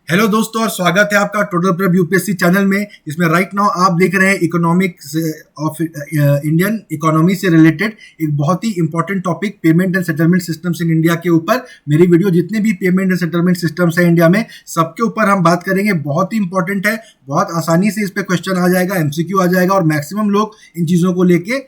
Hello दोस्तों और स्वागत है आपका टोटल प्रेप यूपीएससी चैनल में। इसमें राइट नाउ आप देख रहे हैं इकोनॉमिक्स ऑफ इंडियन इकोनॉमी से रिलेटेड एक बहुत ही important topic payment and settlement systems in India के ऊपर। मेरी वीडियो जितने भी पेमेंट एंड सेटलमेंट सिस्टम्स है इंडिया में सबके ऊपर हम बात करेंगे। बहुत ही इंपॉर्टेंट है, बहुत आसानी से इस पर क्वेश्चन आ जाएगा, एमसीक्यू आ जाएगा और मैक्सिमम लोग इन चीज़ों को लेके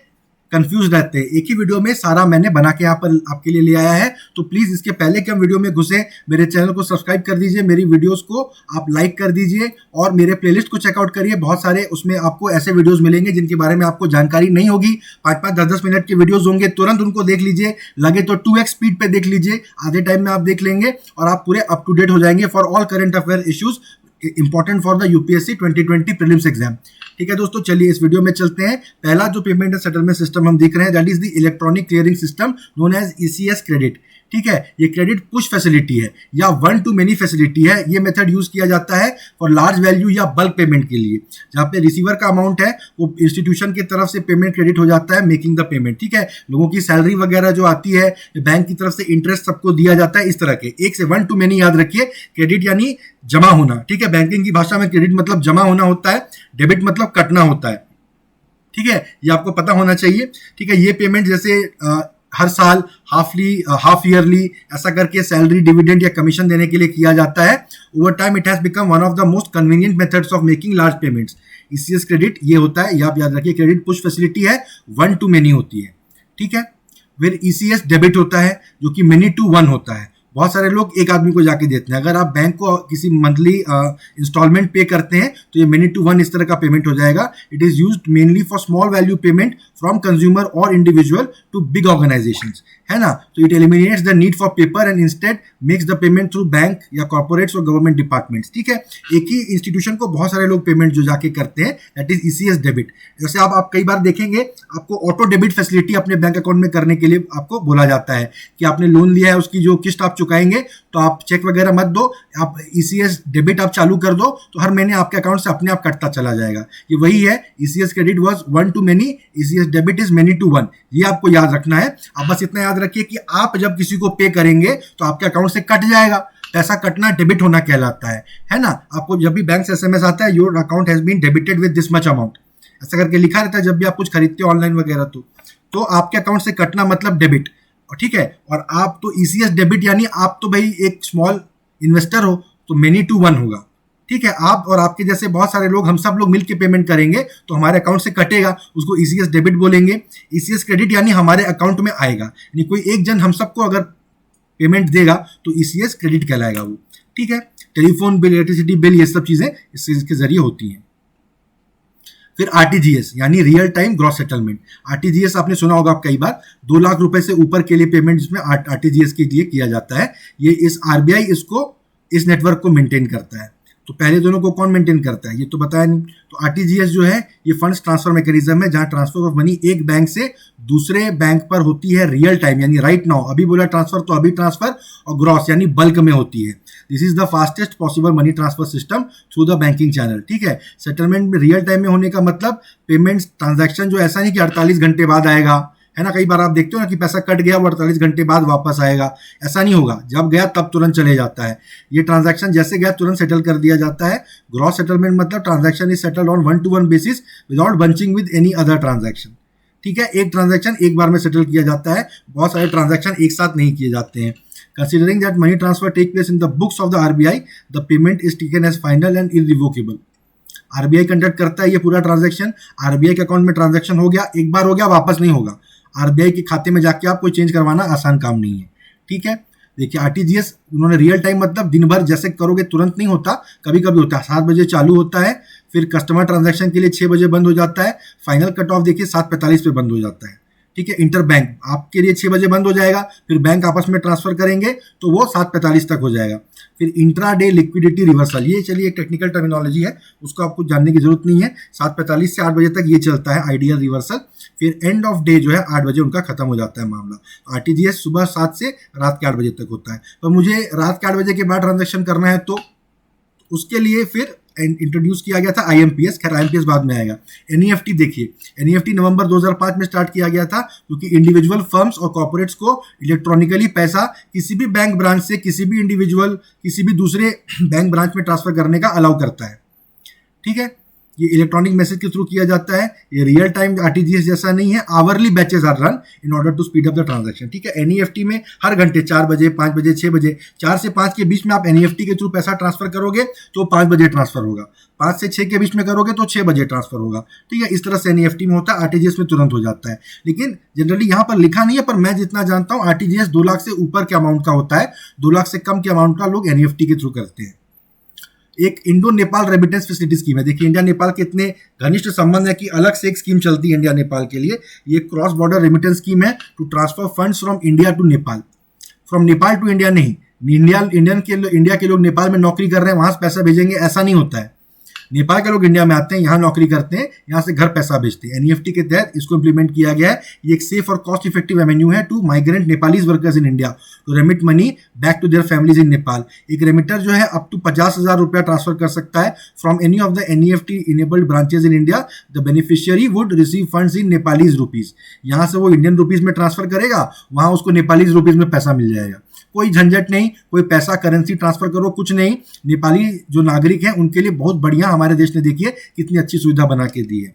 कंफ्यूज रहते हैं। एक ही वीडियो में सारा मैंने बना के यहाँ पर आपके लिए ले आया है, तो प्लीज़ इसके पहले कि हम वीडियो में घुसे मेरे चैनल को सब्सक्राइब कर दीजिए, मेरी वीडियोस को आप लाइक कर दीजिए और मेरे प्लेलिस्ट को चेकआउट करिए। बहुत सारे उसमें आपको ऐसे वीडियोस मिलेंगे जिनके बारे में आपको जानकारी नहीं होगी। 5-5, 10-10 मिनट के वीडियोस होंगे, तुरंत उनको देख लीजिए। लगे तो 2x स्पीड पे देख लीजिए, आधे टाइम में आप देख लेंगे और आप पूरे अप टू डेट हो जाएंगे for all current affair issues important for the UPSC 2020 prelims exam. ठीक है दोस्तों, चलिए इस वीडियो में चलते हैं। पहला जो पेमेंट एंड सेटलमेंट सिस्टम हम देख रहे हैं that is the electronic clearing system known as ECS credit. ठीक है, ये क्रेडिट पुश फैसिलिटी है या वन टू मेनी फैसिलिटी है। ये मेथड यूज किया जाता है फॉर लार्ज वैल्यू या बल्क पेमेंट के लिए, जहाँ पे रिसीवर का अमाउंट है वो इंस्टीट्यूशन की तरफ से पेमेंट क्रेडिट हो जाता है मेकिंग द पेमेंट। ठीक है, लोगों की सैलरी वगैरह जो आती है बैंक की तरफ से इंटरेस्ट सबको दिया जाता है। इस तरह के एक से वन टू मेनी याद रखिए। क्रेडिट यानी जमा होना। ठीक है, बैंकिंग की भाषा में क्रेडिट मतलब जमा होना होता है, डेबिट मतलब कटना होता है। ठीक है, ये आपको पता होना चाहिए। ठीक है, ये पेमेंट जैसे हर साल हाफ ईयरली ऐसा करके सैलरी, डिविडेंड या कमीशन देने के लिए किया जाता है। Over time it has become one of the most convenient methods of making large payments. ECS credit ये होता है, ये आप याद रखिए। क्रेडिट पुश फैसिलिटी है, वन टू मेनी होती है। ठीक है, फिर ईसीएस डेबिट होता है जो कि मेनी टू वन होता है। बहुत सारे लोग एक आदमी को जाके देते हैं। अगर आप बैंक को किसी मंथली इंस्टॉलमेंट पे करते हैं तो ये मेनी टू वन इस तरह का पेमेंट हो जाएगा। It is used mainly for small value payment from consumer और इंडिविजुअल टू बिग ऑर्गेनाइजेशंस, है ना। तो it eliminates the need for paper and instead makes the payment through bank या कॉर्पोरेट्स और गवर्नमेंट डिपार्टमेंट्स। ठीक है, एक ही इंस्टीट्यूशन को बहुत सारे लोग पेमेंट जो जाके करते हैं दैट इज ईसीएस डेबिट। जैसे आप कई बार देखेंगे आपको ऑटो डेबिट फैसिलिटी अपने बैंक अकाउंट में करने के लिए आपको बोला जाता है कि आपने लोन लिया है, उसकी जो किस्त आप चुकाएंगे तो आप चेक वगैरह मत दो, आप ईसीएस डेबिट आप चालू कर दो तो हर महीने आपके अकाउंट से अपने आप कटता चला जाएगा। ये वही है, ECS credit was one to many, ECS debit is many to one. ये आपको याद रखना है। आप बस इतना याद रखिए कि आप जब किसी को पे करेंगे तो आपके अकाउंट से कट जाएगा। पैसा कटना डेबिट होना कहलाता है ना। आपको जब भी बैंक से एसएमएस आता है your account has been debited with this much amount, ऐसा करके लिखा रहता है जब भी आप कुछ खरीदते हो ऑनलाइन वगैरह तो आपके अकाउंट से कटना मतलब डेबिट। ठीक है, और आप तो ईसीएस डेबिट यानी आप तो भाई एक स्मॉल इन्वेस्टर हो तो मेनी टू वन होगा। ठीक है, आप और आपके जैसे बहुत सारे लोग, हम सब लोग मिलकर पेमेंट करेंगे तो हमारे अकाउंट से कटेगा, उसको ईसीएस डेबिट बोलेंगे। ईसीएस क्रेडिट यानी हमारे अकाउंट में आएगा, यानी कोई एक जन हम सबको अगर पेमेंट देगा तो ईसीएस क्रेडिट कहलाएगा वो। ठीक है, टेलीफोन बिल, इलेक्ट्रिसिटी बिल, ये सब चीजें इसके जरिए होती हैं। फिर आरटीजीएस यानी real time gross settlement. RTGS आपने सुना होगा कई बार, 2 लाख रुपए से ऊपर के लिए पेमेंट जिसमें आरटीजीएस के लिए किया जाता है। ये इस आरबीआई इस नेटवर्क को मेंटेन करता है। तो पहले दोनों को कौन मेंटेन करता है ये तो बताया नहीं। तो आरटीजीएस जो है ये फंड्स ट्रांसफर मैकेनिज्म है जहां ट्रांसफर ऑफ मनी एक बैंक से दूसरे बैंक पर होती है रियल टाइम यानी राइट नाउ। अभी बोला ट्रांसफर तो अभी ट्रांसफर, और ग्रॉस यानी बल्क में होती है। This is the fastest possible money transfer system through the banking channel. ठीक है, सेटलमेंट में रियल टाइम में होने का मतलब पेमेंट्स ट्रांजैक्शन जो ऐसा नहीं कि 48 घंटे बाद आएगा, है ना। कई बार आप देखते हो ना कि पैसा कट गया वो 48 घंटे बाद वापस आएगा, ऐसा नहीं होगा। जब गया तब तुरंत चले जाता है। ये ट्रांजैक्शन जैसे गया तुरंत सेटल कर दिया जाता है। ग्रॉस सेटलमेंट मतलब transaction is settled on one to one basis without bunching with any other transaction. ठीक है, एक ट्रांजैक्शन एक बार में सेटल किया जाता है, बहुत सारे ट्रांजैक्शन एक साथ नहीं किए जाते हैं। Considering that money transfer take place in the books of the RBI, the payment is taken as final and irrevocable. RBI conduct करता है ये पूरा ट्रांजैक्शन। आरबीआई के अकाउंट में ट्रांजैक्शन हो गया, एक बार हो गया, वापस नहीं होगा। आरबीआई के खाते में जाके आपको चेंज करवाना आसान काम नहीं है। ठीक है, देखिए आरटीजीएस उन्होंने रियल टाइम मतलब दिन भर जैसे करोगे तुरंत नहीं होता, कभी कभी होता है। 7 बजे चालू होता है, फिर कस्टमर ट्रांजैक्शन के लिए 6 बजे बंद हो जाता है। फाइनल कट ऑफ देखिए 7:45 पे बंद हो जाता है। ठीक है, इंटर बैंक आपके लिए 6 बजे बंद हो जाएगा, फिर बैंक आपस में ट्रांसफर करेंगे तो वो 7:45 तक हो जाएगा। फिर इंट्रा डे लिक्विडिटी रिवर्सल, ये चलिए एक टेक्निकल टर्मिनोलॉजी है, उसको आपको जानने की जरूरत नहीं है। 7:45 से 8 बजे तक ये चलता है आइडियल रिवर्सल। फिर एंड ऑफ डे जो है 8 बजे उनका खत्म हो जाता है मामला। आरटीजीएस सुबह 7 से रात के 8 बजे तक होता है। तो मुझे रात के 8 बजे के बाद ट्रांजेक्शन करना है तो उसके लिए फिर इंट्रोड्यूस किया गया था आईएमपीएस, खैर आईएमपीएस बाद में आएगा। एनईएफटी देखिए, एनईएफटी नवंबर 2005 में स्टार्ट किया गया था, क्योंकि इंडिविजुअल फर्म्स और कॉर्पोरेट्स को इलेक्ट्रॉनिकली पैसा किसी भी बैंक ब्रांच से किसी भी इंडिविजुअल किसी भी दूसरे बैंक ब्रांच में ट्रांसफर करने का अलाउ करता है। ठीक है, ये इलेक्ट्रॉनिक मैसेज के थ्रू किया जाता है, ये रियल टाइम आरटीजीएस जैसा नहीं है, hourly batches are run in order to speed up the transaction. ठीक है, एनईएफटी में हर घंटे 4 बजे, 5 बजे, 6 बजे, 4 से 5 के बीच में आप एनईएफटी के थ्रू पैसा ट्रांसफर करोगे तो 5 बजे ट्रांसफर होगा, 5 से 6 के बीच में करोगे तो 6 बजे ट्रांसफर होगा। ठीक है, इस तरह से एनईएफटी में होता है, आरटीजीएस में तुरंत हो जाता है। लेकिन जनरली यहाँ पर लिखा नहीं है, पर मैं जितना जानता हूँ आरटीजीएस 2 लाख से ऊपर के अमाउंट का होता है, 2 लाख से कम के अमाउंट का लोग एनईएफटी के थ्रू करते हैं। एक Indo Nepal remittance facility scheme है। देखिए इंडिया नेपाल के इतने घनिष्ठ संबंध है कि अलग से एक स्कीम चलती है इंडिया नेपाल के लिए। ये क्रॉस बॉर्डर रेमिटेंस स्कीम है to transfer funds from India to Nepal, from Nepal to India नहीं। इंडिया के लोग नेपाल में नौकरी कर रहे हैं, वहां से पैसा भेजेंगे, ऐसा नहीं होता है। नेपाल के लोग इंडिया में आते हैं, यहाँ नौकरी करते हैं, यहाँ से घर पैसा भेजते हैं। एनईएफटी के तहत इसको इंप्लीमेंट किया गया है। ये एक सेफ और कॉस्ट इफेक्टिव एवेन्यू है to migrant Nepalese workers in India to remit money back to their families in Nepal. एक रेमिटर जो है अप टू 50,000 रुपया ट्रांसफर कर सकता है from any of the NEFT enabled branches in India. The beneficiary would receive funds in Nepalese rupees. यहाँ से वो इंडियन रुपीज में ट्रांसफर करेगा, वहां उसको नेपालीज रुपीज में पैसा मिल जाएगा। कोई झंझट नहीं, कोई पैसा करेंसी ट्रांसफर करो, कुछ नहीं। नेपाली जो नागरिक हैं उनके लिए बहुत बढ़िया हमारे देश ने देखिए कितनी अच्छी सुविधा बना के दी है।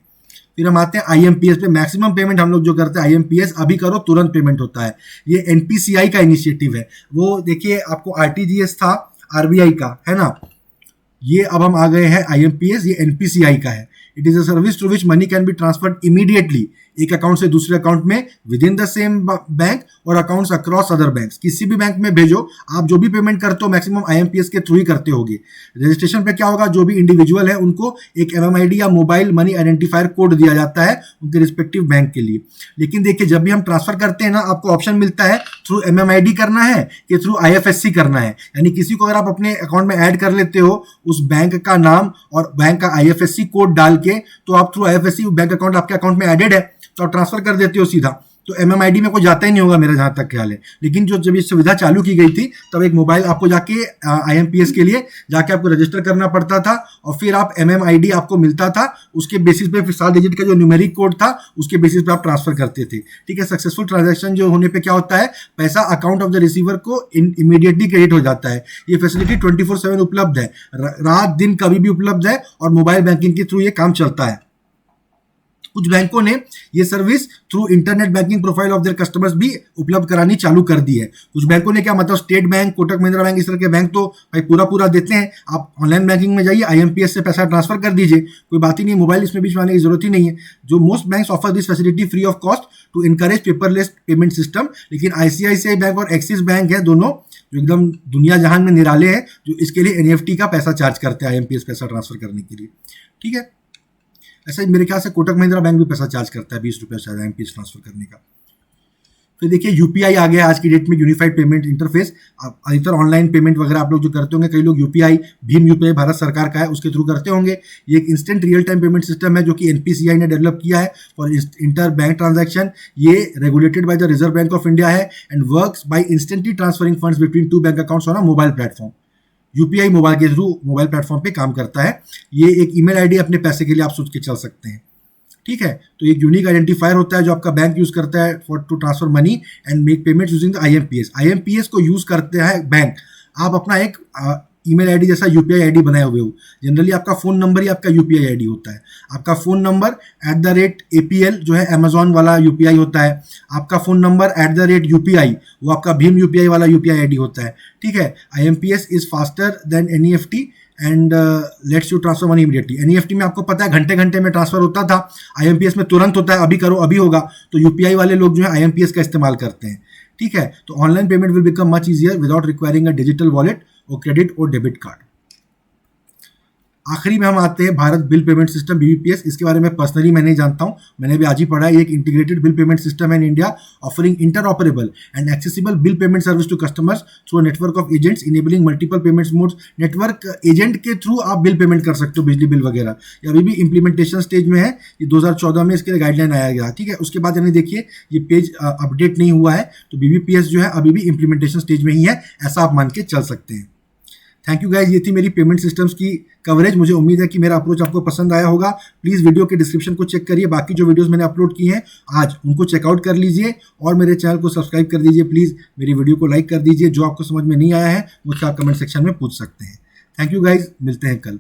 फिर हम आते हैं आईएमपीएस पे। मैक्सिमम पेमेंट हम लोग जो करते हैं आईएमपीएस, अभी करो तुरंत पेमेंट होता है। ये एनपीसीआई का इनिशिएटिव है। वो देखिए आपको आरटीजीएस था आरबीआई का, है ना, ये अब हम आ गए हैं आईएमपीएस, ये एनपीसीआई का है। It is a service through which money can be transferred immediately, एक अकाउंट से दूसरे अकाउंट में with in the same bank और अकाउंट्स अक्रॉस अदर बैंक्स। किसी भी बैंक में भेजो, आप जो भी पेमेंट करते हो मैक्सिमम आईएमपीएस के थ्रू ही करते होगे। रजिस्ट्रेशन पे क्या होगा, जो भी इंडिविजुअल है उनको एक एमएमआईडी या मोबाइल मनी आइडेंटिफायर कोड दिया जाता है उनके रिस्पेक्टिव बैंक के लिए। लेकिन देखिए जब भी हम ट्रांसफर करते हैं ना, आपको ऑप्शन मिलता है थ्रू एमएमआईडी करना है कि थ्रू आईएफएससी करना है। यानी किसी को अगर आप अपने अकाउंट में ऐड कर लेते हो उस बैंक का नाम और बैंक का आईएफएससी कोड डाल के, तो आप थ्रू आईएफएससी बैंक अकाउंट आपके अकाउंट में एडेड है तो आप ट्रांसफर कर देते हो सीधा, तो एमएमआईडी में कोई जाता ही नहीं होगा मेरा जहां तक ख्याल है। लेकिन जब ये सुविधा चालू की गई थी तब एक मोबाइल आपको जाके आईएमपीएस के लिए जाके आपको रजिस्टर करना पड़ता था और फिर आप एमएमआईडी आपको मिलता था, उसके बेसिस पे फिर 7 डिजिट का जो न्यूमेरिक कोड था उसके बेसिस पे आप ट्रांसफर करते थे। ठीक है, सक्सेसफुल ट्रांजैक्शन जो होने पे क्या होता है, पैसा अकाउंट ऑफ द रिसीवर को इमीडिएटली क्रेडिट हो जाता है। ये फैसिलिटी 24/7 उपलब्ध है, रात दिन कभी भी उपलब्ध है और मोबाइल बैंकिंग के थ्रू ये काम चलता है। कुछ बैंकों ने ये service through internet banking profile of their customers भी उपलब्ध करानी चालू कर दी है। कुछ बैंकों ने क्या, मतलब state bank, Kotak Mahindra bank, इस तरह के बैंक तो भाई पूरा देते हैं। आप ऑनलाइन बैंकिंग में जाइए, आईएमपीएस से पैसा ट्रांसफर कर दीजिए, कोई बात ही नहीं, मोबाइल इसमें बीच में आने की जरूरत ही नहीं है। जो most banks offer this facility free of cost to encourage paperless payment system. लेकिन आईसीआईसीआई बैंक और एक्सिस बैंक है दोनों जो एकदम दुनिया जहान में निराले हैं, जो इसके लिए एनईएफटी का पैसा चार्ज करते हैं आईएमपीएस पैसा ट्रांसफर करने के लिए। ठीक है, ऐसा ही मेरे ख्याल से कोटक महिंद्रा बैंक भी पैसा चार्ज करता है 20 रुपये शायद आईएमपीएस ट्रांसफर करने का। फिर देखिए यूपीआई आ गया आज की डेट में, यूनिफाइड पेमेंट इंटरफेस। अधिकतर ऑनलाइन पेमेंट वगैरह आप लोग जो करते होंगे, कई लोग यूपीआई, भीम यूपीआई भारत सरकार का है, उसके थ्रू करते होंगे। ये एक instant real time payment system है जो कि एनपीसीआई ने डेवलप किया है फॉर इंटर बैंक ट्रांजैक्शन। ये regulated by the Reserve Bank of India है and works by instantly transferring funds between 2 bank accounts on a mobile platform. UPI mobile के through mobile platform पे काम करता है। ये एक ईमेल आईडी अपने पैसे के लिए आप सोच के चल सकते हैं। ठीक है, तो एक यूनिक आइडेंटिफायर होता है जो आपका बैंक यूज करता है for to transfer money and make payment using the IMPS. IMPS को यूज करते हैं बैंक, आप अपना एक ईमेल आईडी जैसा यूपीआई आईडी बनाए हुए हो। जनरली आपका फोन नंबर ही आपका यूपीआई आईडी होता है। आपका फोन नंबर @APL जो है अमेजॉन वाला यूपीआई होता है। आपका फोन नंबर @UPI वो आपका भीम यूपीआई वाला यूपीआई आईडी होता है। ठीक है, IMPS is faster than NEFT and let's you transfer money immediately. NEFT में आपको पता है घंटे में ट्रांसफर होता था, आईएमपीएस में तुरंत होता है, अभी करो अभी होगा। तो यूपीआई वाले लोग जो है आईएमपीएस का इस्तेमाल करते हैं। ठीक है, तो online payment will become much easier without requiring a digital wallet और क्रेडिट और डेबिट कार्ड। आखिरी में हम आते हैं Bharat bill payment system BBPS. इसके बारे में पर्सनली मैं नहीं जानता हूं, मैंने भी आज ही पढ़ा है। ये एक इंटीग्रेटेड बिल पेमेंट सिस्टम है in India offering interoperable and accessible bill payment service to customers through network of agents enabling multiple payments modes. Network agent के थ्रू आप बिल पेमेंट कर सकते हो, बिजली बिल वगैरह। ये अभी भी इंप्लीमेंटेशन स्टेज में है, ये 2014 में इसके लिए गाइडलाइन आया गया। ठीक है, उसके बाद यानी देखिए ये पेज अपडेट नहीं हुआ है, तो बीबीपीएस जो है अभी भी इंप्लीमेंटेशन स्टेज में ही है, ऐसा आप मान के चल सकते हैं। थैंक यू गाइज, ये थी मेरी पेमेंट सिस्टम्स की कवरेज। मुझे उम्मीद है कि मेरा अप्रोच आपको पसंद आया होगा। प्लीज़ वीडियो के डिस्क्रिप्शन को चेक करिए, बाकी जो वीडियोस मैंने अपलोड किए हैं आज उनको चेकआउट कर लीजिए और मेरे चैनल को सब्सक्राइब कर दीजिए। प्लीज़ मेरी वीडियो को लाइक कर दीजिए। जो आपको समझ में नहीं आया है मुझसे आप कमेंट सेक्शन में पूछ सकते हैं। थैंक यू गाइज, मिलते हैं कल।